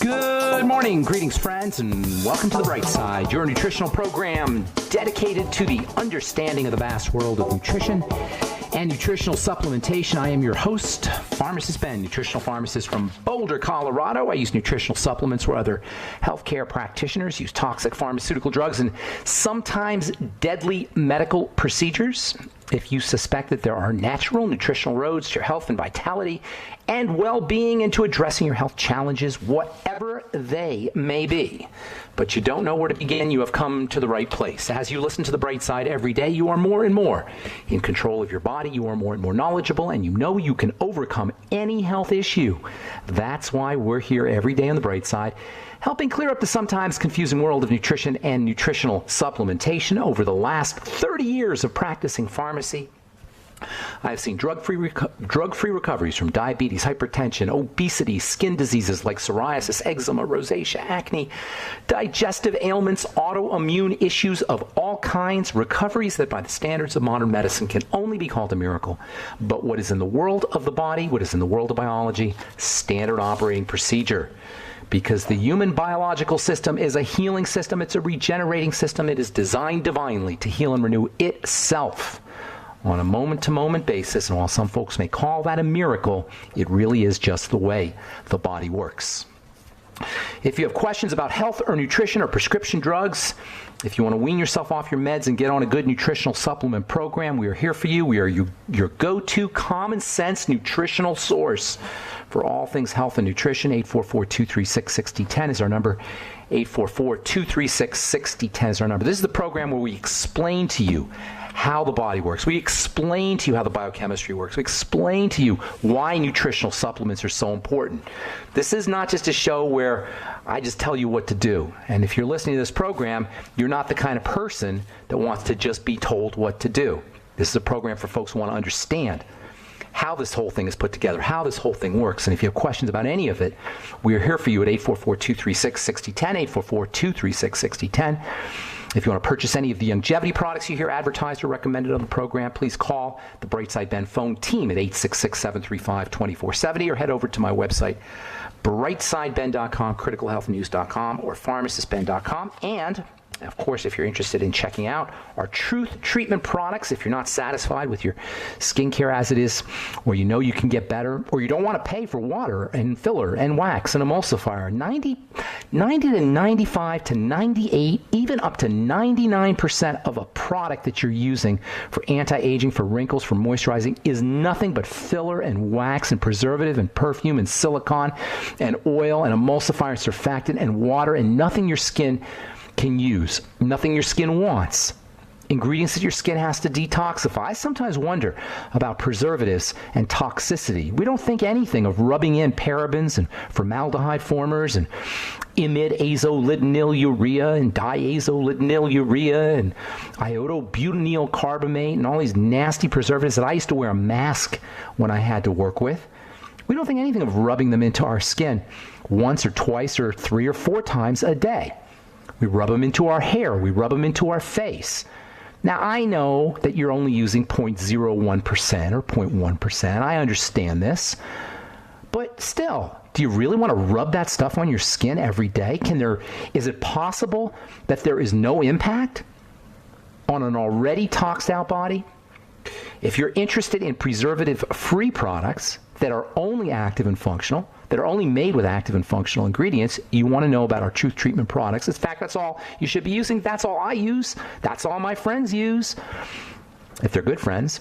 Good morning, greetings friends, and welcome to The Bright Side, your nutritional program dedicated to the understanding of the vast world of nutrition and nutritional supplementation. I am your host, Pharmacist Ben, nutritional pharmacist from Boulder, Colorado. I use nutritional supplements where other healthcare practitioners use toxic pharmaceutical drugs and sometimes deadly medical procedures. If you suspect that there are natural nutritional roads to your health and vitality and well-being and to addressing your health challenges, whatever they may be, but you don't know where to begin, you have come to the right place. As you listen to The Bright Side every day, you are more and more in control of your body, you are more and more knowledgeable, and you know you can overcome any health issue. That's why we're here every day on The Bright Side, helping clear up the sometimes confusing world of nutrition and nutritional supplementation. Over the last 30 years of practicing pharmacy, I have seen drug-free recoveries from diabetes, hypertension, obesity, skin diseases like psoriasis, eczema, rosacea, acne, digestive ailments, autoimmune issues of all kinds, recoveries that by the standards of modern medicine can only be called a miracle. But what is in the world of the body, what is in the world of biology, standard operating procedure. Because the human biological system is a healing system, it's a regenerating system, it is designed divinely to heal and renew itself on a moment-to-moment basis, and while some folks may call that a miracle, it really is just the way the body works. If you have questions about health or nutrition or prescription drugs, if you want to wean yourself off your meds and get on a good nutritional supplement program, we are here for you. We are your go-to common sense nutritional source for all things health and nutrition. 844-236-6010 is our number. 844-236-6010 is our number. This is the program where we explain to you how the body works. We explain to you how the biochemistry works. We explain to you why nutritional supplements are so important. This is not just a show where I just tell you what to do. And if you're listening to this program, you're not the kind of person that wants to just be told what to do. This is a program for folks who want to understand how this whole thing is put together, how this whole thing works. And if you have questions about any of it, we are here for you at 844-236-6010, 844-236-6010. If you want to purchase any of the longevity products you hear advertised or recommended on the program, please call the Brightside Ben phone team at 866-735-2470 or head over to my website, brightsideben.com, criticalhealthnews.com, or pharmacistben.com. And of course, if you're interested in checking out our Truth Treatment products, if you're not satisfied with your skincare as it is, or you know you can get better, or you don't want to pay for water and filler and wax and emulsifier, 90 to 95 to 98, even up to 99% of a product that you're using for anti-aging, for wrinkles, for moisturizing is nothing but filler and wax and preservative and perfume and silicone and oil and emulsifier and surfactant and water, and nothing your skin can use, nothing your skin wants. Ingredients that your skin has to detoxify. I sometimes wonder about preservatives and toxicity. We don't think anything of rubbing in parabens and formaldehyde formers and imidazolinilurea and diazolinilurea and iodobutynyl carbamate and all these nasty preservatives that I used to wear a mask when I had to work with. We don't think anything of rubbing them into our skin once or twice or 3 or 4 times a day. We rub them into our hair. We rub them into our face. Now, I know that you're only using 0.01% or 0.1%. I understand this. But still, do you really want to rub that stuff on your skin every day? Is it possible that there is no impact on an already toxed out body? If you're interested in preservative-free products that are only active and functional, that are only made with active and functional ingredients, you want to know about our Truth Treatment products. In fact, that's all you should be using. That's all I use. That's all my friends use, if they're good friends.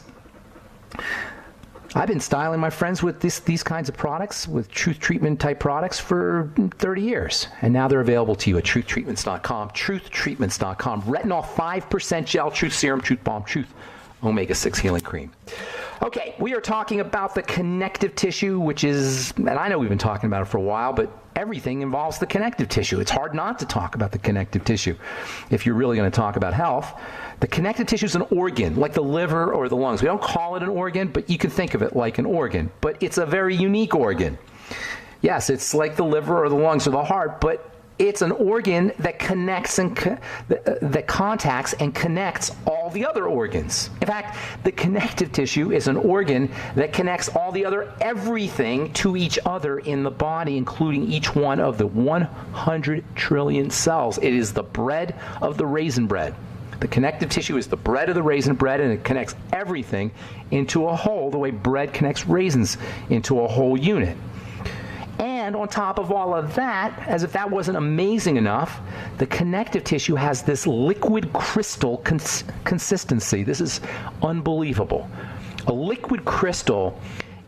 I've been styling my friends with these kinds of products, with Truth Treatment type products, for 30 years. And now they're available to you at truthtreatments.com, truthtreatments.com. Retinol 5% gel, Truth Serum, Truth Balm, Truth Omega-6 Healing Cream. Okay, we are talking about the connective tissue, which is, and I know we've been talking about it for a while, but everything involves the connective tissue. It's hard not to talk about the connective tissue if you're really going to talk about health. The connective tissue is an organ, like the liver or the lungs. We don't call it an organ, but you can think of it like an organ. But it's a very unique organ. Yes, it's like the liver or the lungs or the heart, but It's an organ that connects and that contacts and connects all the other organs. In fact, the connective tissue is an organ that connects all the other everything to each other in the body, including each one of the 100 trillion cells. It is the bread of the raisin bread. The connective tissue is the bread of the raisin bread, and it connects everything into a whole, the way bread connects raisins into a whole unit. And on top of all of that, as if that wasn't amazing enough, the connective tissue has this liquid crystal consistency. This is unbelievable. A liquid crystal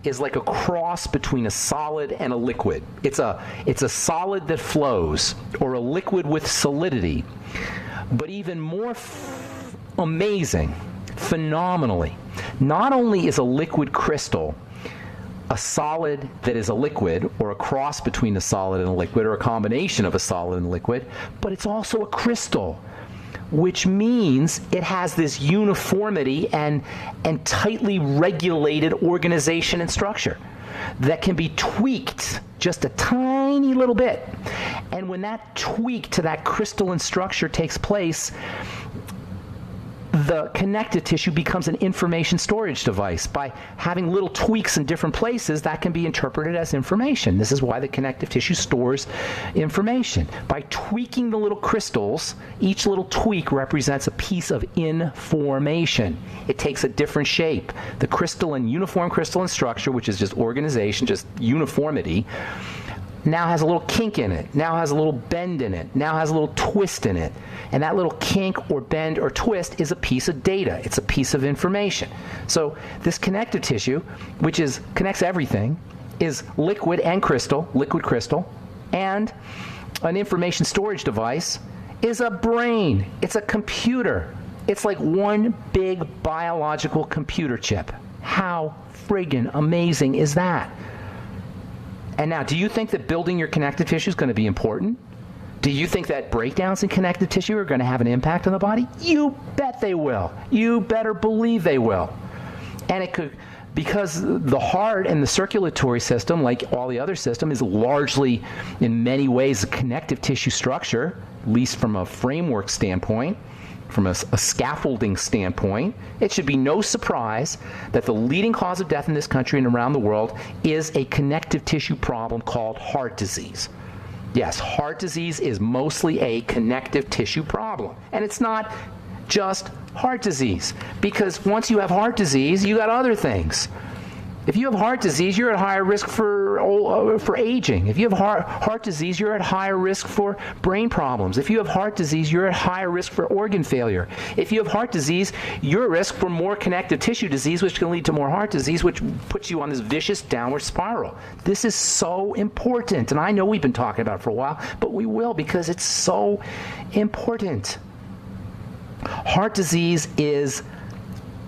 is like a cross between a solid and a liquid. It's a solid that flows, or a liquid with solidity. But even more amazing, phenomenally, not only is a liquid crystal a solid that is a liquid, or a cross between a solid and a liquid, or a combination of a solid and a liquid, but it's also a crystal, which means it has this uniformity and tightly regulated organization and structure that can be tweaked just a tiny little bit. And when that tweak to that crystalline structure takes place, the connective tissue becomes an information storage device. By having little tweaks in different places, that can be interpreted as information. This is why the connective tissue stores information. By tweaking the little crystals, each little tweak represents a piece of information. It takes a different shape. The crystalline, uniform crystalline structure, which is just organization, just uniformity, now has a little kink in it, now has a little bend in it, now has a little twist in it. And that little kink or bend or twist is a piece of data. It's a piece of information. So this connective tissue, which connects everything, is liquid and crystal, liquid crystal, and an information storage device is a brain. It's a computer. It's like one big biological computer chip. How friggin' amazing is that? And now, do you think that building your connective tissue is going to be important? Do you think that breakdowns in connective tissue are going to have an impact on the body? You bet they will. You better believe they will. And it could, because the heart and the circulatory system, like all the other system, is largely, in many ways, a connective tissue structure, at least from a framework standpoint, from a scaffolding standpoint. It should be no surprise that the leading cause of death in this country and around the world is a connective tissue problem called heart disease. Yes, heart disease is mostly a connective tissue problem. And it's not just heart disease, because once you have heart disease, you got other things. If you have heart disease, you're at higher risk for aging. If you have heart disease, you're at higher risk for brain problems. If you have heart disease, you're at higher risk for organ failure. If you have heart disease, you're at risk for more connective tissue disease, which can lead to more heart disease, which puts you on this vicious downward spiral. This is so important, and I know we've been talking about it for a while, but we will, because it's so important. Heart disease is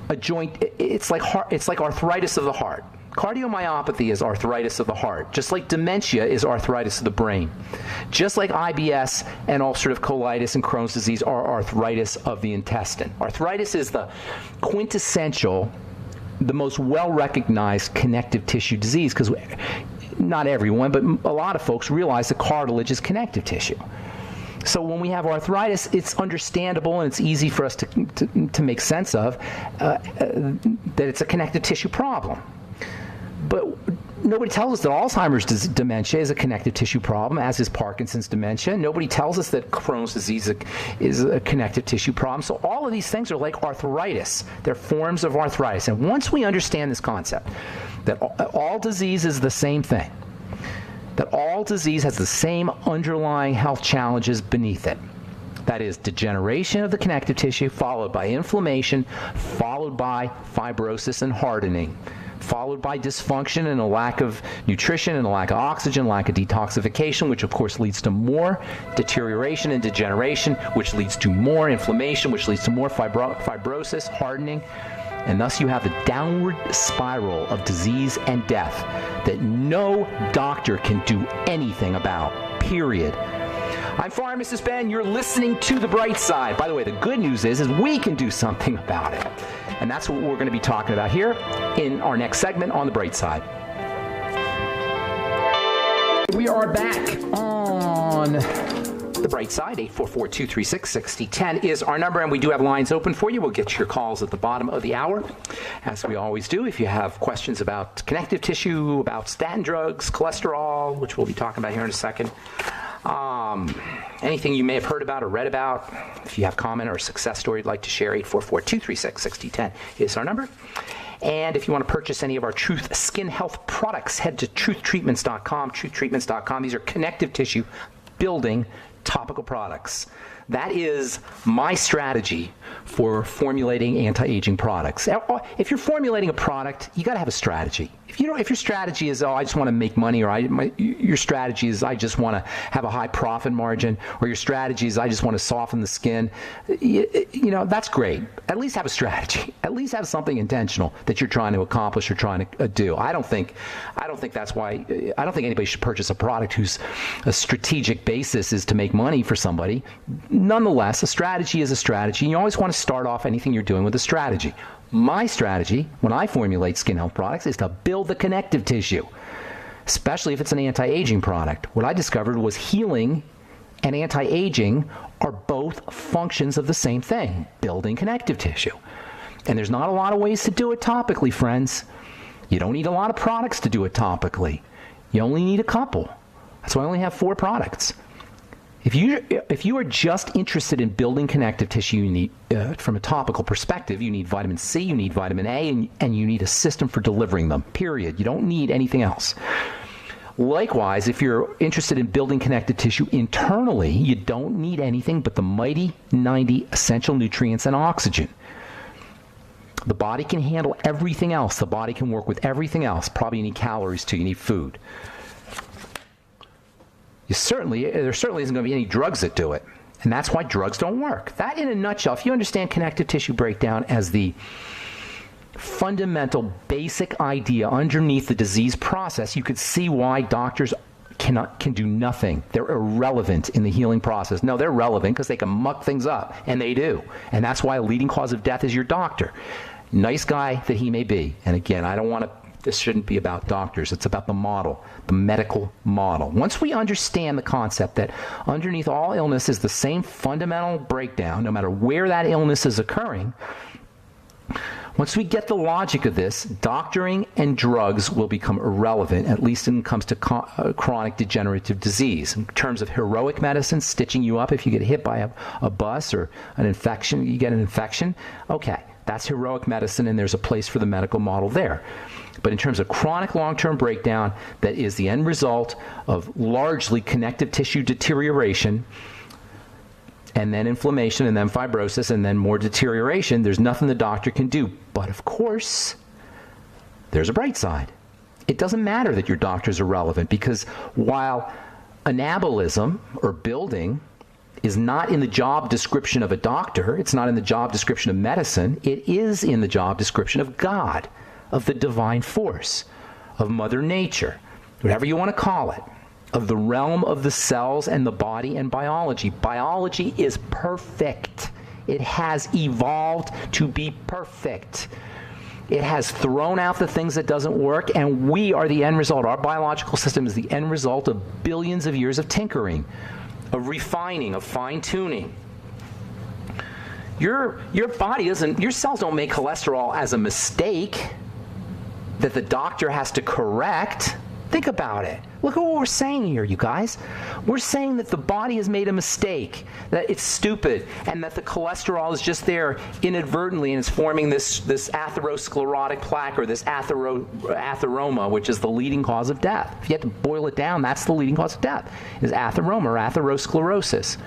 a joint, it's like arthritis of the heart. Cardiomyopathy is arthritis of the heart, just like dementia is arthritis of the brain. Just like IBS and ulcerative colitis and Crohn's disease are arthritis of the intestine. Arthritis is the quintessential, the most well-recognized connective tissue disease, because not everyone, but a lot of folks realize that cartilage is connective tissue. So when we have arthritis, it's understandable and it's easy for us to make sense of that it's a connective tissue problem. But nobody tells us that Alzheimer's dementia is a connective tissue problem, as is Parkinson's dementia. Nobody tells us that Crohn's disease is a connective tissue problem. So all of these things are like arthritis. They're forms of arthritis. And once we understand this concept, that all disease is the same thing, that all disease has the same underlying health challenges beneath it. That is degeneration of the connective tissue, followed by inflammation, followed by fibrosis and hardening, followed by dysfunction and a lack of nutrition and a lack of oxygen, lack of detoxification, which of course leads to more deterioration and degeneration, which leads to more inflammation, which leads to more fibrosis, hardening. And thus you have the downward spiral of disease and death that no doctor can do anything about, period. I'm Pharmacist Ben. You're listening to The Bright Side. By the way, the good news is we can do something about it. And that's what we're going to be talking about here in our next segment on The Bright Side. We are back on The Bright Side, 844-236-6010 is our number, and we do have lines open for you. We'll get your calls at the bottom of the hour, as we always do. If you have questions about connective tissue, about statin drugs, cholesterol, which we'll be talking about here in a second, anything you may have heard about or read about, if you have a comment or a success story you'd like to share, 844-236-6010 is our number. And if you want to purchase any of our Truth Skin Health products, head to truthtreatments.com, truthtreatments.com. These are connective tissue building topical products. That is my strategy for formulating anti-aging products. If you're formulating a product, you got to have a strategy. If your strategy is, I just want to make money, or your strategy is, I just want to have a high profit margin, or your strategy is, I just want to soften the skin, that's great. At least have a strategy. At least have something intentional that you're trying to accomplish or trying to do. I don't think that's why. I don't think anybody should purchase a product whose a strategic basis is to make money for somebody. Nonetheless, a strategy is a strategy. And you always want to start off anything you're doing with a strategy. My strategy, when I formulate skin health products, is to build the connective tissue, especially if it's an anti-aging product. What I discovered was healing and anti-aging are both functions of the same thing, building connective tissue. And there's not a lot of ways to do it topically, friends. You don't need a lot of products to do it topically. You only need a couple. That's why I only have 4 products. If you are just interested in building connective tissue, you need, from a topical perspective, you need vitamin C, you need vitamin A, and you need a system for delivering them, period. You don't need anything else. Likewise, if you're interested in building connective tissue internally, you don't need anything but the mighty 90 essential nutrients and oxygen. The body can handle everything else. The body can work with everything else. Probably you need calories too. You need food. There certainly isn't going to be any drugs that do it. And that's why drugs don't work. That, in a nutshell, if you understand connective tissue breakdown as the fundamental, basic idea underneath the disease process, you could see why doctors can do nothing. They're irrelevant in the healing process. No, they're relevant because they can muck things up, and they do. And that's why a leading cause of death is your doctor. Nice guy that he may be. And again, this shouldn't be about doctors. It's about the model, the medical model. Once we understand the concept that underneath all illness is the same fundamental breakdown, no matter where that illness is occurring, once we get the logic of this, doctoring and drugs will become irrelevant, at least when it comes to chronic degenerative disease. In terms of heroic medicine, stitching you up if you get hit by a bus or an infection, you get an infection, okay, that's heroic medicine, and there's a place for the medical model there. But in terms of chronic long-term breakdown, that is the end result of largely connective tissue deterioration, and then inflammation, and then fibrosis, and then more deterioration, there's nothing the doctor can do. But of course, there's a bright side. It doesn't matter that your doctors are relevant, because while anabolism, or building, is not in the job description of a doctor, it's not in the job description of medicine, it is in the job description of God, of the divine force, of Mother Nature, whatever you want to call it, of the realm of the cells and the body and biology. Biology is perfect. It has evolved to be perfect. It has thrown out the things that doesn't work, and we are the end result. Our biological system is the end result of billions of years of tinkering, of refining, of fine-tuning. Your body doesn't, your cells don't make cholesterol as a mistake that the doctor has to correct. Think about it. Look at what we're saying here, you guys. We're saying that the body has made a mistake, that it's stupid, and that the cholesterol is just there inadvertently and it's forming this atherosclerotic plaque, or this atheroma, which is the leading cause of death. If you had to boil it down, that's the leading cause of death, is atheroma or atherosclerosis.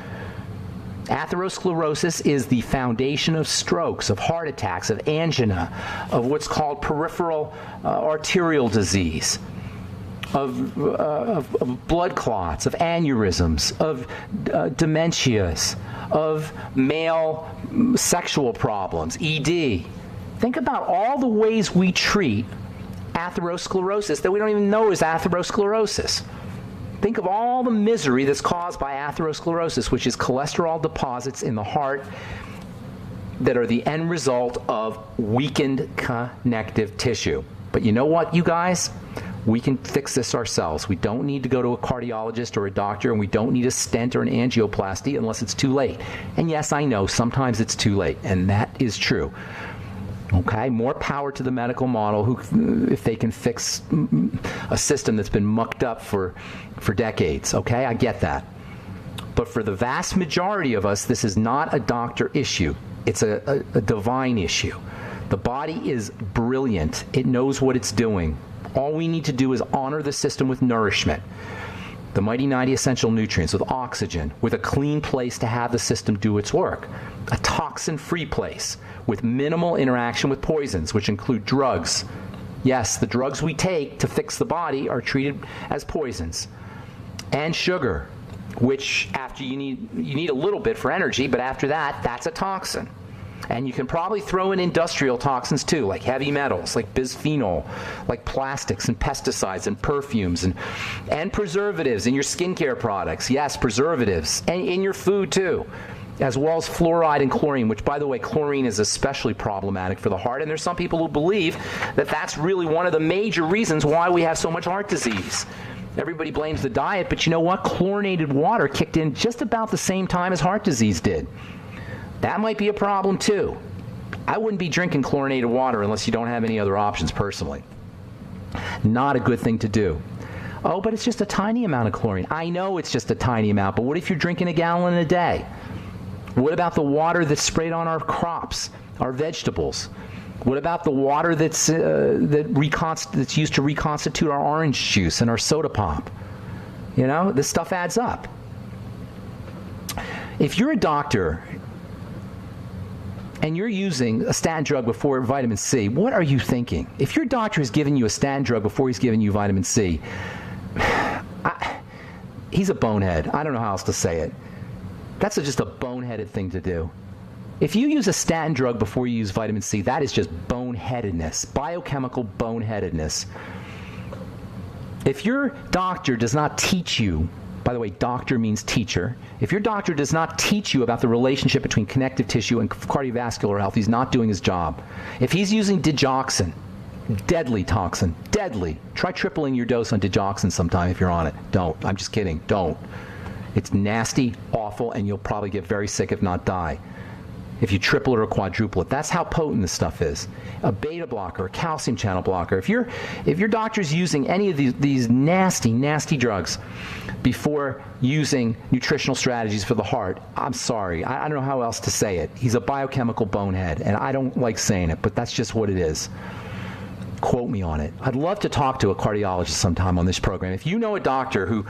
Atherosclerosis is the foundation of strokes, of heart attacks, of angina, of what's called peripheral arterial disease, of blood clots, of aneurysms, of dementias, of male sexual problems, ED. Think about all the ways we treat atherosclerosis that we don't even know is atherosclerosis. Think of all the misery that's caused by atherosclerosis, which is cholesterol deposits in the heart that are the end result of weakened connective tissue. But you know what, you guys? We can fix this ourselves. We don't need to go to a cardiologist or a doctor, and we don't need a stent or an angioplasty unless it's too late. And yes, I know, sometimes it's too late, and that is true. Okay, more power to the medical model who, if they can fix a system that's been mucked up for decades. Okay, I get that. But for the vast majority of us, this is not a doctor issue. It's a divine issue. The body is brilliant. It knows what it's doing. All we need to do is honor the system with nourishment. The mighty 90 essential nutrients, with oxygen, with a clean place to have the system do its work. A toxin-free place with minimal interaction with poisons, which include drugs. Yes, the drugs we take to fix the body are treated as poisons. And sugar, which after you need a little bit for energy, but after that, that's a toxin. And you can probably throw in industrial toxins too, like heavy metals, like bisphenol, like plastics and pesticides and perfumes and preservatives in your skincare products. Yes, preservatives. And in your food too, as well as fluoride and chlorine, which, by the way, chlorine is especially problematic for the heart. And there's some people who believe that that's really one of the major reasons why we have so much heart disease. Everybody blames the diet, but you know what? Chlorinated water kicked in just about the same time as heart disease did. That might be a problem too. I wouldn't be drinking chlorinated water unless you don't have any other options personally. Not a good thing to do. Oh, but it's just a tiny amount of chlorine. I know it's just a tiny amount, but what if you're drinking a gallon a day? What about the water that's sprayed on our crops, our vegetables? What about the water that's used to reconstitute our orange juice and our soda pop? You know, this stuff adds up. If you're a doctor and you're using a statin drug before vitamin C, what are you thinking? If your doctor has given you a statin drug before he's giving you vitamin C, he's a bonehead. I don't know how else to say it. That's just a boneheaded thing to do. If you use a statin drug before you use vitamin C, that is just boneheadedness, biochemical boneheadedness. If your doctor does not teach you, by the way, doctor means teacher. If your doctor does not teach you about the relationship between connective tissue and cardiovascular health, he's not doing his job. If he's using digoxin, deadly toxin, deadly. Try tripling your dose on digoxin sometime if you're on it. Don't. I'm just kidding. Don't. It's nasty, awful, and you'll probably get very sick if not die if you triple it or quadruple it. That's how potent this stuff is. A beta blocker, a calcium channel blocker. If your doctor's using any of these nasty drugs before using nutritional strategies for the heart, I'm sorry. I don't know how else to say it. He's a biochemical bonehead, and I don't like saying it, but that's just what it is. Quote me on it. I'd love to talk to a cardiologist sometime on this program. If you know a doctor who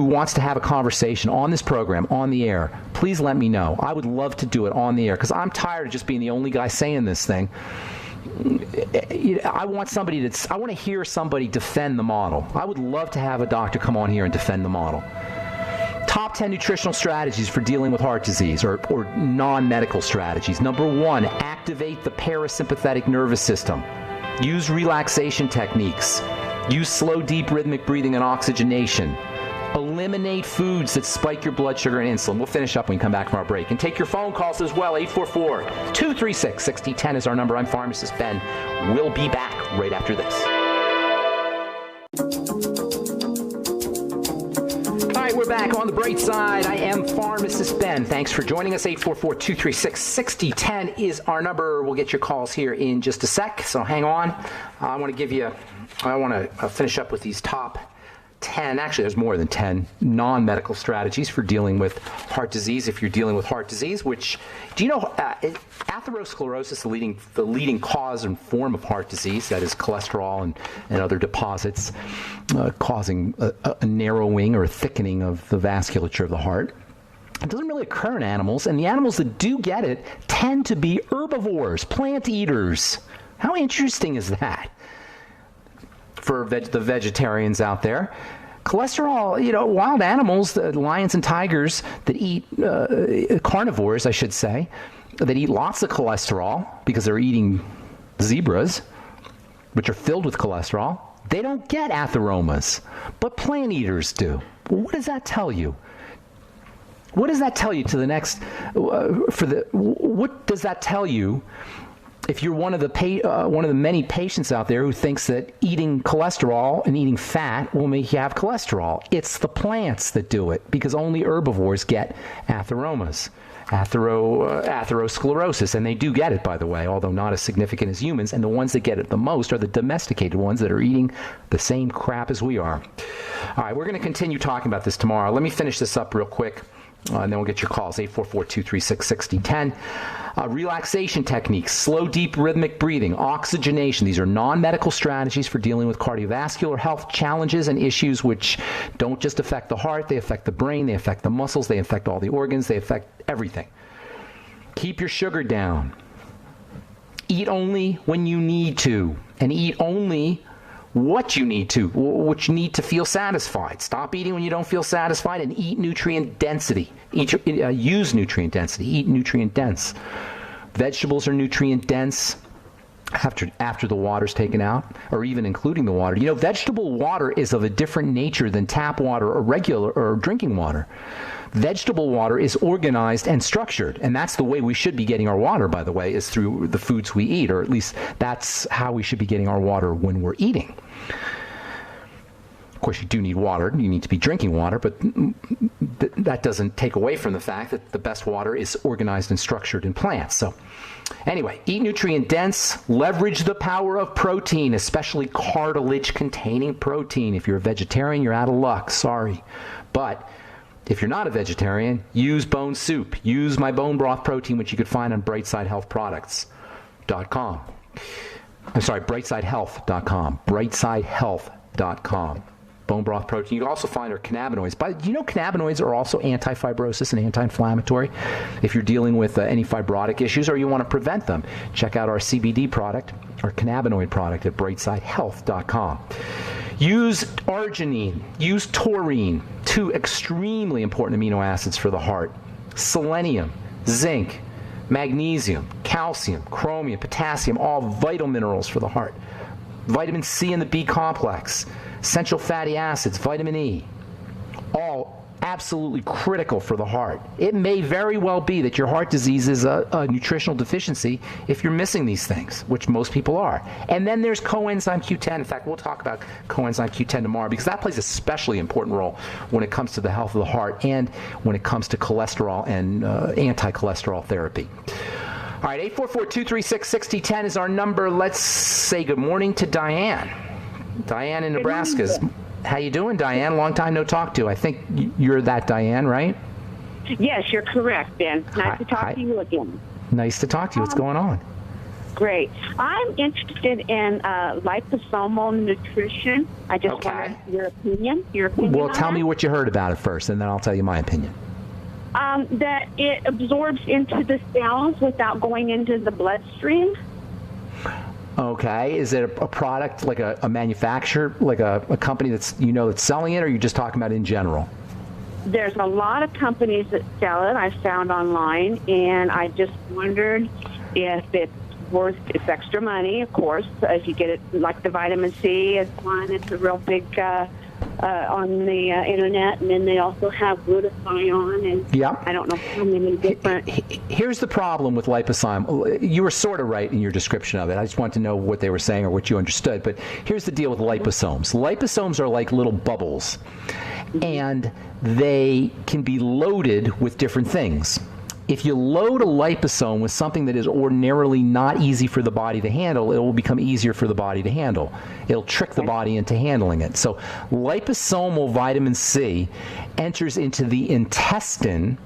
wants to have a conversation on this program, on the air, please let me know. I would love to do it on the air because I'm tired of just being the only guy saying this thing. I want to hear somebody defend the model. I would love to have a doctor come on here and defend the model. Top 10 nutritional strategies for dealing with heart disease or non-medical strategies. Number 1, activate the parasympathetic nervous system. Use relaxation techniques. Use slow, deep, rhythmic breathing and oxygenation. Eliminate foods that spike your blood sugar and insulin. We'll finish up when we come back from our break. And take your phone calls as well. 844-236-6010 is our number. I'm Pharmacist Ben. We'll be back right after this. We're back on the bright side. I am Pharmacist Ben. Thanks for joining us. 844-236-6010 is our number. We'll get your calls here in just a sec, so hang on. I want to finish up with these top 10, actually there's more than 10 non-medical strategies for dealing with heart disease. If you're dealing with heart disease, which, do you know, atherosclerosis, the leading cause and form of heart disease, that is cholesterol and other deposits causing a narrowing or a thickening of the vasculature of the heart. It doesn't really occur in animals, and the animals that do get it tend to be herbivores, plant eaters. How interesting is that? For the vegetarians out there. Cholesterol, wild animals, the lions and tigers that eat, carnivores, I should say, that eat lots of cholesterol because they're eating zebras, which are filled with cholesterol, they don't get atheromas, but plant eaters do. Well, what does that tell you? What does that tell you to the next, what does that tell you if you're one of the many patients out there who thinks that eating cholesterol and eating fat will make you have cholesterol, it's the plants that do it, because only herbivores get atherosclerosis, and they do get it, by the way, although not as significant as humans, and the ones that get it the most are the domesticated ones that are eating the same crap as we are. All right, we're going to continue talking about this tomorrow. Let me finish this up real quick. And then we'll get your calls, 844-236-6010. Relaxation techniques, slow, deep, rhythmic breathing, oxygenation. These are non-medical strategies for dealing with cardiovascular health challenges and issues which don't just affect the heart. They affect the brain. They affect the muscles. They affect all the organs. They affect everything. Keep your sugar down. Eat only when you need to, and eat only what you need to feel satisfied. Stop eating when you don't feel satisfied, and eat nutrient density. Use nutrient density. Eat nutrient dense. Vegetables are nutrient dense after the water's taken out, or even including the water. Vegetable water is of a different nature than tap water or regular or drinking water. Vegetable water is organized and structured, and that's the way we should be getting our water, by the way, is through the foods we eat, or at least that's how we should be getting our water when we're eating. Of course, you do need water. You need to be drinking water, but that doesn't take away from the fact that the best water is organized and structured in plants. So anyway, eat nutrient dense, leverage the power of protein, especially cartilage-containing protein. If you're a vegetarian, you're out of luck. Sorry. But if you're not a vegetarian, use bone soup. Use my bone broth protein, which you could find on brightsidehealthproducts.com. I'm sorry, brightsidehealth.com. brightsidehealth.com. Bone broth protein. You can also find our cannabinoids. But cannabinoids are also anti-fibrosis and anti-inflammatory. If you're dealing with any fibrotic issues or you want to prevent them, check out our CBD product, our cannabinoid product at brightsidehealth.com. Use arginine, use taurine, two extremely important amino acids for the heart. Selenium, zinc, magnesium, calcium, chromium, potassium, all vital minerals for the heart. Vitamin C and the B complex, essential fatty acids, vitamin E, all absolutely critical for the heart. It may very well be that your heart disease is a nutritional deficiency if you're missing these things, which most people are. And then there's coenzyme Q10. In fact, we'll talk about coenzyme Q10 tomorrow, because that plays a especially important role when it comes to the health of the heart and when it comes to cholesterol and anti-cholesterol therapy. All right, 844-236-6010 is our number. Let's say good morning to Diane. Diane in Nebraska. How you doing, Diane? Long time no talk to. I think you're that Diane, right? Yes, you're correct, Ben. Nice to talk to you again. Nice to talk to you. What's going on? Great. I'm interested in liposomal nutrition. I just wanted your opinion. Well, tell me what you heard about it first, and then I'll tell you my opinion. That it absorbs into the cells without going into the bloodstream. Okay. Is it a product like a manufacturer, like a company that's selling it, or are you just talking about in general? There's a lot of companies that sell it. I found online, and I just wondered if it's extra money, of course. If you get it, like the vitamin C is one, it's a real big on the internet, and then they also have glutathione, and I don't know how many different. Here's the problem with liposomal. You were sort of right in your description of it. I just wanted to know what they were saying or what you understood. But here's the deal with liposomes. Liposomes are like little bubbles, and they can be loaded with different things. If you load a liposome with something that is ordinarily not easy for the body to handle, it will become easier for the body to handle. It'll trick the body into handling it. So liposomal vitamin C enters into the intestine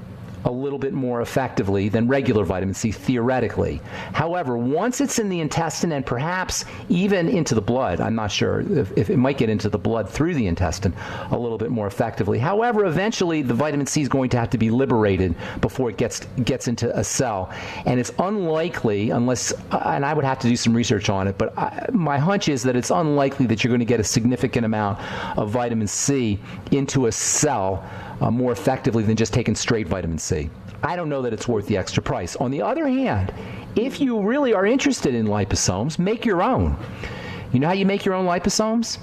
a little bit more effectively than regular vitamin C, theoretically. However, once it's in the intestine and perhaps even into the blood, I'm not sure if it might get into the blood through the intestine a little bit more effectively. However, eventually the vitamin C is going to have to be liberated before it gets into a cell. And it's unlikely, unless, and I would have to do some research on it, but my hunch is that it's unlikely that you're going to get a significant amount of vitamin C into a cell more effectively than just taking straight vitamin C. I don't know that it's worth the extra price. On the other hand, if you really are interested in liposomes, make your own. You know how you make your own liposomes?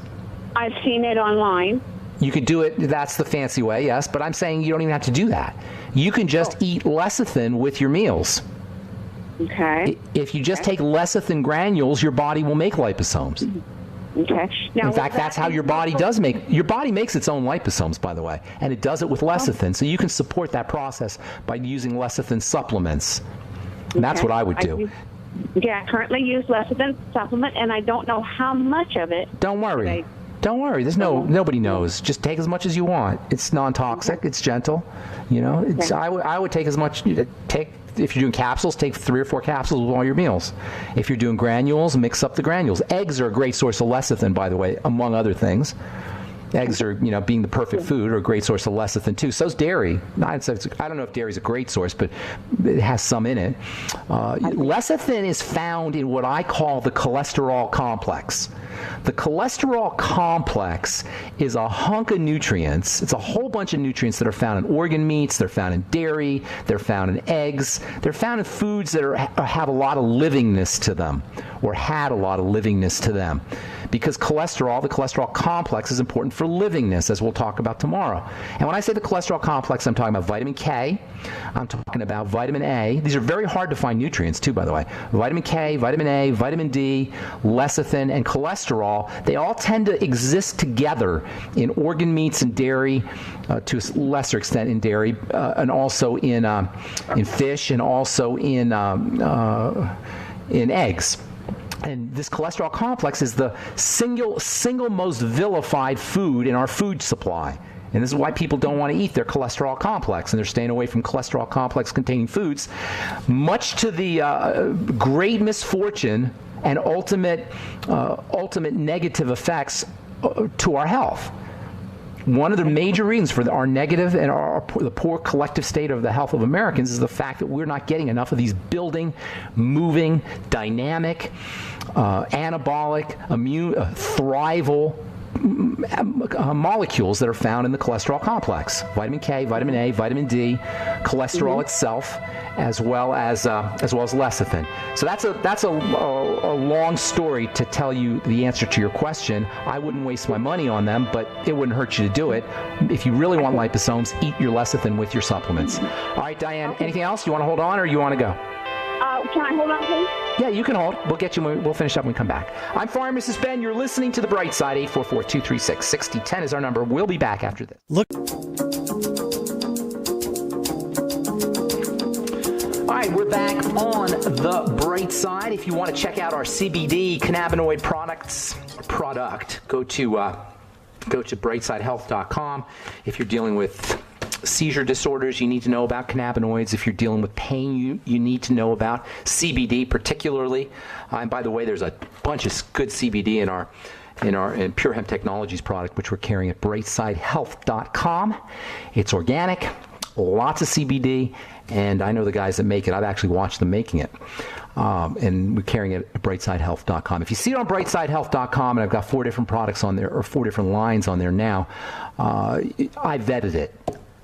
I've seen it online. You could do it, that's the fancy way, yes, but I'm saying you don't even have to do that. You can just eat lecithin with your meals. Okay. If you just take lecithin granules, your body will make liposomes. Okay. Now, in fact, that's how your body your body makes its own liposomes, by the way, and it does it with lecithin. So you can support that process by using lecithin supplements. And that's what I would do. I currently use lecithin supplement, and I don't know how much of it. Don't worry. Don't worry. There's nobody knows. Just take as much as you want. It's non-toxic. It's gentle. I would take as much. If you're doing capsules, take 3 or 4 capsules with all your meals. If you're doing granules, mix up the granules. Eggs are a great source of lecithin, by the way, among other things. Eggs are, being the perfect food, are a great source of lecithin too. So's dairy. I don't know if dairy is a great source, but it has some in it. Lecithin is found in what I call the cholesterol complex. The cholesterol complex is a hunk of nutrients. It's a whole bunch of nutrients that are found in organ meats. They're found in dairy. They're found in eggs. They're found in foods that have a lot of livingness to them, or had a lot of livingness to them. Because the cholesterol complex is important for livingness, as we'll talk about tomorrow. And when I say the cholesterol complex, I'm talking about vitamin K. I'm talking about vitamin A. These are very hard to find nutrients, too, by the way. Vitamin K, vitamin A, vitamin D, lecithin, and cholesterol, they all tend to exist together in organ meats and dairy, to a lesser extent in dairy, and also in fish, and also in eggs. And this cholesterol complex is the single most vilified food in our food supply. And this is why people don't want to eat their cholesterol complex, and they're staying away from cholesterol complex containing foods, much to the great misfortune and ultimate negative effects to our health. One of the major reasons for our negative and the poor collective state of the health of Americans is the fact that we're not getting enough of these building, moving, dynamic, anabolic, thrival molecules that are found in the cholesterol complex. Vitamin K, vitamin A, vitamin D, cholesterol itself, as well as lecithin. So that's a long story to tell you the answer to your question. I wouldn't waste my money on them, but it wouldn't hurt you to do it. If you really want liposomes, eat your lecithin with your supplements. All right, Diane, anything else? You want to hold on, or you want to go? Can I hold on, please? Yeah, you can hold. We'll finish up when we come back. I'm Pharmacist Ben. You're listening to The Bright Side. 844-236-6010 is our number. We'll be back after this. Look. All right, we're back on The Bright Side. If you want to check out our CBD cannabinoid product, go to brightsidehealth.com. If you're dealing with seizure disorders, you need to know about cannabinoids. If you're dealing with pain, you need to know about CBD particularly. And by the way, there's a bunch of good CBD in our Pure Hemp Technologies product, which we're carrying at brightsidehealth.com. It's organic, lots of CBD, and I know the guys that make it. I've actually watched them making it. And we're carrying it at brightsidehealth.com. If you see it on brightsidehealth.com, and I've got 4 different products on there, or 4 different lines on there now, I vetted it.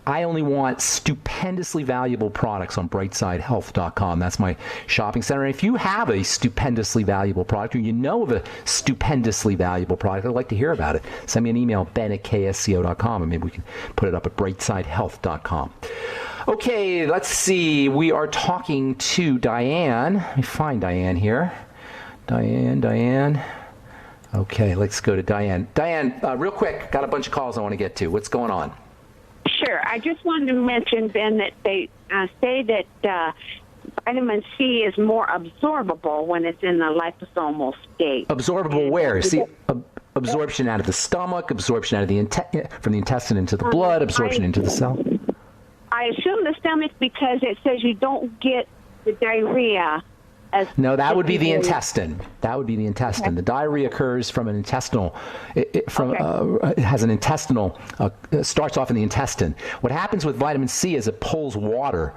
I only want stupendously valuable products on brightsidehealth.com. That's my shopping center. And if you have a stupendously valuable product, or you know of a stupendously valuable product, I'd like to hear about it. Send me an email, ben@ksco.com, and maybe we can put it up at brightsidehealth.com. Okay, let's see. We are talking to Diane. Let me find Diane here. Diane. Okay, let's go to Diane. Diane, real quick, got a bunch of calls I want to get to. What's going on? Sure. I just wanted to mention, Ben, that they say that vitamin C is more absorbable when it's in the liposomal state. Absorbable where? See, absorption out of the stomach, absorption out of from the intestine into the blood, absorption into the cell. I assume the stomach, because it says you don't get the diarrhea. No, that would be the intestine. That would be the intestine. Okay. The diarrhea occurs from an intestinal. It has an intestinal. Starts off in the intestine. What happens with vitamin C is it pulls water.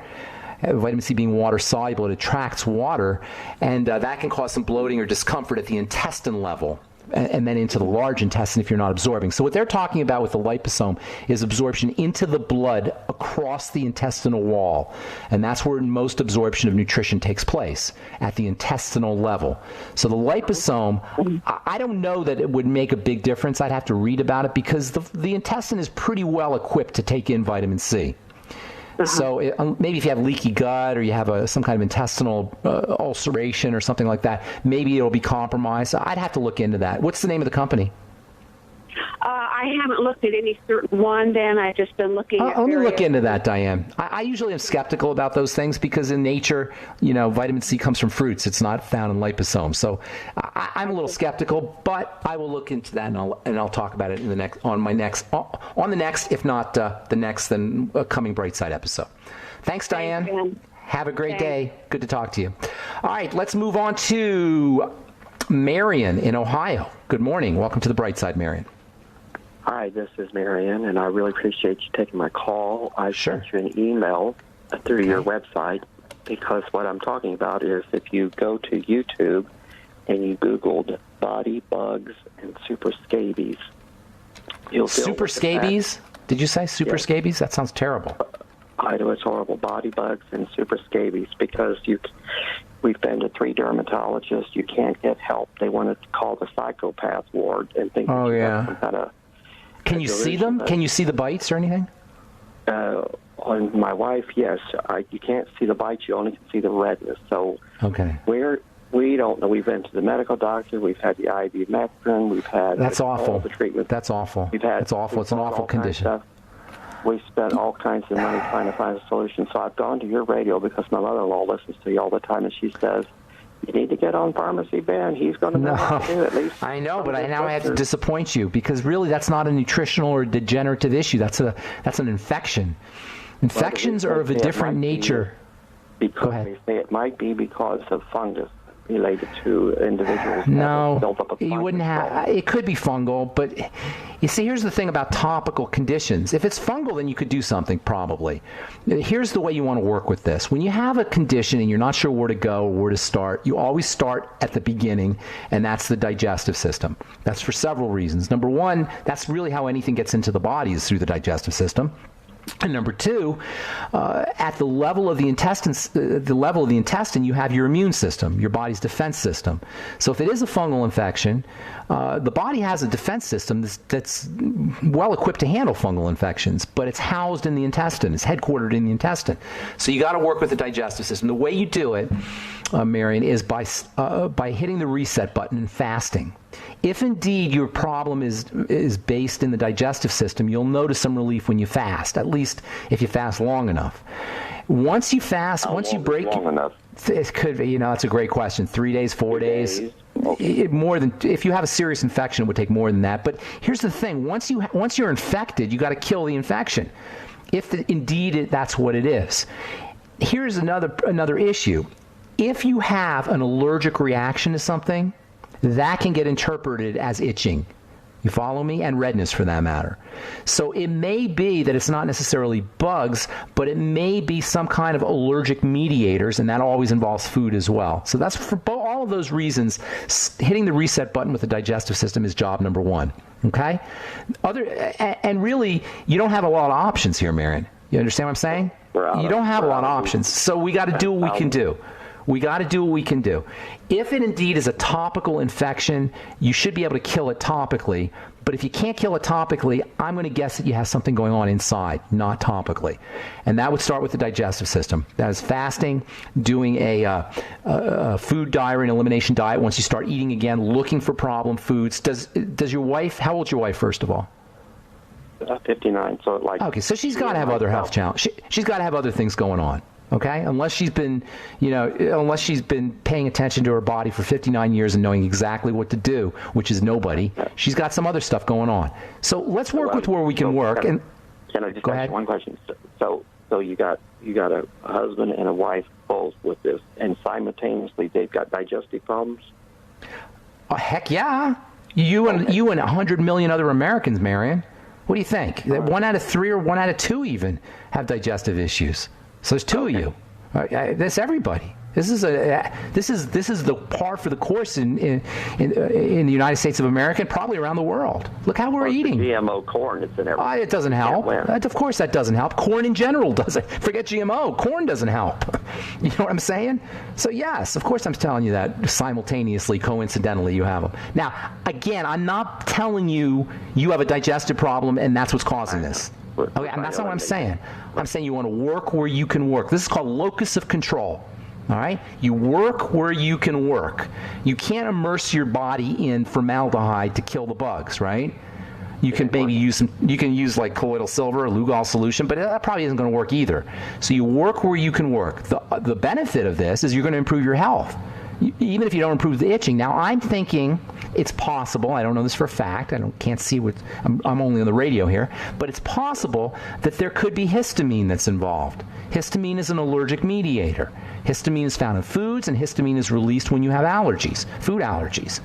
Vitamin C being water soluble, it attracts water, and that can cause some bloating or discomfort at the intestine level, and then into the large intestine if you're not absorbing. So what they're talking about with the liposome is absorption into the blood across the intestinal wall. And that's where most absorption of nutrition takes place, at the intestinal level. So the liposome, I don't know that it would make a big difference. I'd have to read about it, because the intestine is pretty well equipped to take in vitamin C. So maybe if you have leaky gut or you have some kind of intestinal ulceration or something like that, maybe it'll be compromised. I'd have to look into that. What's the name of the company? I haven't looked at any certain one, then. I've just been looking at Let me look into that, Diane. I usually am skeptical about those things because in nature, vitamin C comes from fruits. It's not found in liposomes. So I'm a little skeptical, but I will look into that and I'll talk about it on the next, if not the next, then coming Brightside episode. Thanks, Diane. Thanks, have a great day. Good to talk to you. All right, let's move on to Marion in Ohio. Good morning. Welcome to the Brightside, Marion. Hi, this is Marion, and I really appreciate you taking my call. I sent you an email through your website because what I'm talking about is if you go to YouTube and you Googled body bugs and super scabies, you'll feel super scabies? Did you say super scabies? That sounds terrible. I know it's horrible. Body bugs and super scabies because we've been to 3 dermatologists. You can't get help. They want to call the psychopath ward and think that you have some kind of. Can you see them? Can you see the bites or anything? On my wife, yes. You can't see the bites. You only can see the redness. So we don't know. We've been to the medical doctor. We've had the ibuprofen. We've had all the treatment. That's awful. That's awful. It's an awful condition. We spent all kinds of money trying to find a solution. So I've gone to your radio because my mother-in-law listens to you all the time, and she says, you need to get on Pharmacy Ben. He's going to know what to do at least. I know, but now I have to disappoint you because really that's not a nutritional or degenerative issue. That's an infection. Infections are of a different nature. Go ahead. They say it might be because of fungus related to individuals. No, you wouldn't have. It could be fungal, but you see, here's the thing about topical conditions. If it's fungal, then you could do something probably. Here's the way you want to work with this. When you have a condition and you're not sure where to go or where to start, you always start at the beginning, and that's the digestive system. That's for several reasons. Number one, that's really how anything gets into the body is through the digestive system. And number two, at the level of the intestine, you have your immune system, your body's defense system. So if it is a fungal infection, the body has a defense system that's well equipped to handle fungal infections, but it's housed in the intestine. It's headquartered in the intestine. So you got to work with the digestive system. The way you do it, Marion, is by hitting the reset button and fasting. If indeed your problem is based in the digestive system, you'll notice some relief when you fast, at least if you fast long enough. Once you fast, once you break... Long enough? It could be, it's a great question. 3 days, 4 days. Okay. If you have a serious infection, it would take more than that. But here's the thing. Once you're infected, you got to kill the infection. If indeed that's what it is. Here's another issue. If you have an allergic reaction to something, that can get interpreted as itching. You follow me? And redness for that matter. So it may be that it's not necessarily bugs, but it may be some kind of allergic mediators, and that always involves food as well. So that's for all of those reasons, hitting the reset button with the digestive system is job number one. Okay? And really, you don't have a lot of options here, Marion. You understand what I'm saying? You don't have a lot of options. So we got to do what we can do. We got to do what we can do. If it indeed is a topical infection, you should be able to kill it topically. But if you can't kill it topically, I'm going to guess that you have something going on inside, not topically. And that would start with the digestive system. That is fasting, doing a food diary and elimination diet. Once you start eating again, looking for problem foods. Does your wife, how old's your wife, first of all? 59. Okay, so she's got to have other health challenges. She's got to have other things going on. Okay, unless she's been paying attention to her body for 59 years and knowing exactly what to do, which is nobody. She's got some other stuff going on. So let's work with where we can work. Can I just ask one question? So you got a husband and a wife both with this, and simultaneously they've got digestive problems? Oh, heck yeah! You and 100 million other Americans, Marion. What do you think? That 1 out of 3 or 1 out of 2 even have digestive issues. So there's 2 of you. That's everybody. This is the par for the course in the United States of America and probably around the world. Look how we're eating. GMO corn, it's in everything. It doesn't help. Of course that doesn't help. Corn in general doesn't. Forget GMO. Corn doesn't help. You know what I'm saying? So yes, of course I'm telling you that simultaneously, coincidentally, you have them. Now, again, I'm not telling you have a digestive problem and that's what's causing this. Okay, and that's not what I'm saying. I'm saying you want to work where you can work. This is called locus of control. All right? You work where you can work. You can't immerse your body in formaldehyde to kill the bugs, right? You can maybe use like colloidal silver or Lugol solution, but that probably isn't going to work either. So you work where you can work. The benefit of this is you're going to improve your health, even if you don't improve the itching. Now, I'm thinking it's possible. I don't know this for a fact. Can't see what I'm only on the radio here, but it's possible that there could be histamine that's involved. Histamine is an allergic mediator. Histamine is found in foods, and histamine is released when you have allergies, food allergies.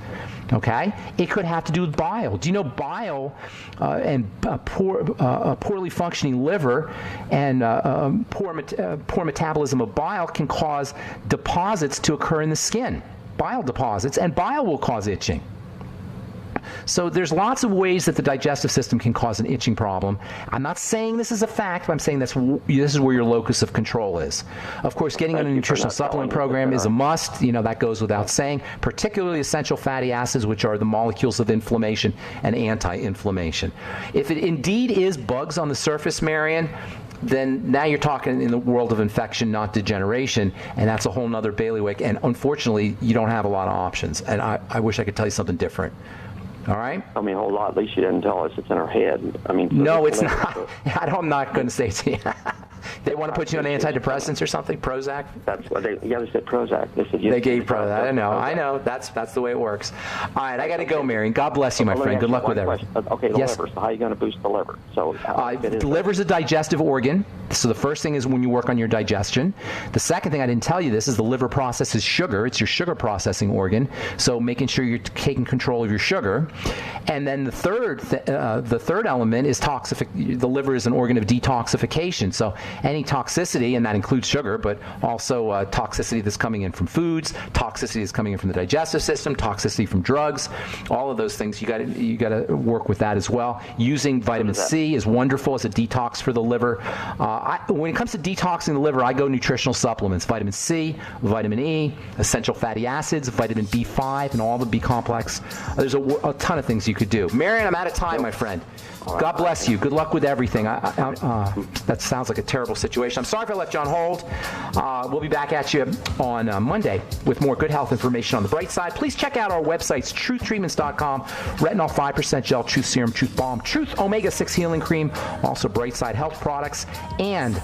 Okay? It could have to do with bile. Do you know bile and poorly functioning liver and poor metabolism of bile can cause deposits to occur in the skin, bile deposits, and bile will cause itching. So there's lots of ways that the digestive system can cause an itching problem. I'm not saying this is a fact, but I'm saying this is where your locus of control is. Of course, getting on a nutritional supplement program is a must. That goes without saying, particularly essential fatty acids, which are the molecules of inflammation and anti-inflammation. If it indeed is bugs on the surface, Marion, then now you're talking in the world of infection, not degeneration, and that's a whole nother bailiwick. And unfortunately, you don't have a lot of options. And I wish I could tell you something different. All right? I mean, a whole lot. At least you didn't tell us it's in our head. I mean, no, it's not. I'm not going to say it to you. They want to put you on antidepressants or something? Prozac? That's what they said Prozac. They gave Prozac. I know. That's the way it works. All right, I got to go, Marion. God bless you, my friend. Good luck with everything. Okay, the liver. So how are you going to boost the liver? So the liver's a digestive organ. So the first thing is when you work on your digestion. The second thing, I didn't tell you this, is the liver processes sugar. It's your sugar processing organ. So making sure you're taking control of your sugar. And then the third element is the liver is an organ of detoxification. So any toxicity, and that includes sugar, but also toxicity that's coming in from foods, toxicity that's coming in from the digestive system, toxicity from drugs, all of those things, you got to work with that as well. Using vitamin C is wonderful as a detox for the liver. When it comes to detoxing the liver, I go nutritional supplements: vitamin C, vitamin E, essential fatty acids, vitamin B5, and all the B complex. There's a ton of things you could do. Marion, I'm out of time, my friend. God bless you. Good luck with everything. That sounds like a terrible situation. I'm sorry if I left you on hold. We'll be back at you on Monday with more good health information on the bright side. Please check out our websites, truthtreatments.com, retinol 5% gel, truth serum, truth balm, truth omega-6 healing cream, also Brightside Health products, and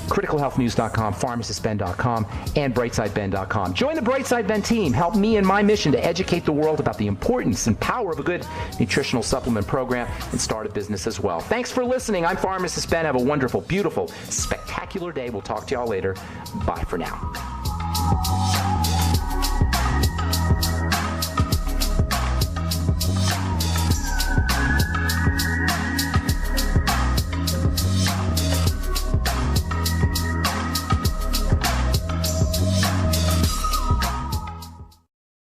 criticalhealthnews.com, pharmacistben.com, and brightsideben.com. Join the Brightside Ben team. Help me in my mission to educate the world about the importance and power of a good nutritional supplement program and start a business as well. Thanks for listening. I'm Pharmacist Ben. Have a wonderful, beautiful, spectacular day. We'll talk to y'all later. Bye for now.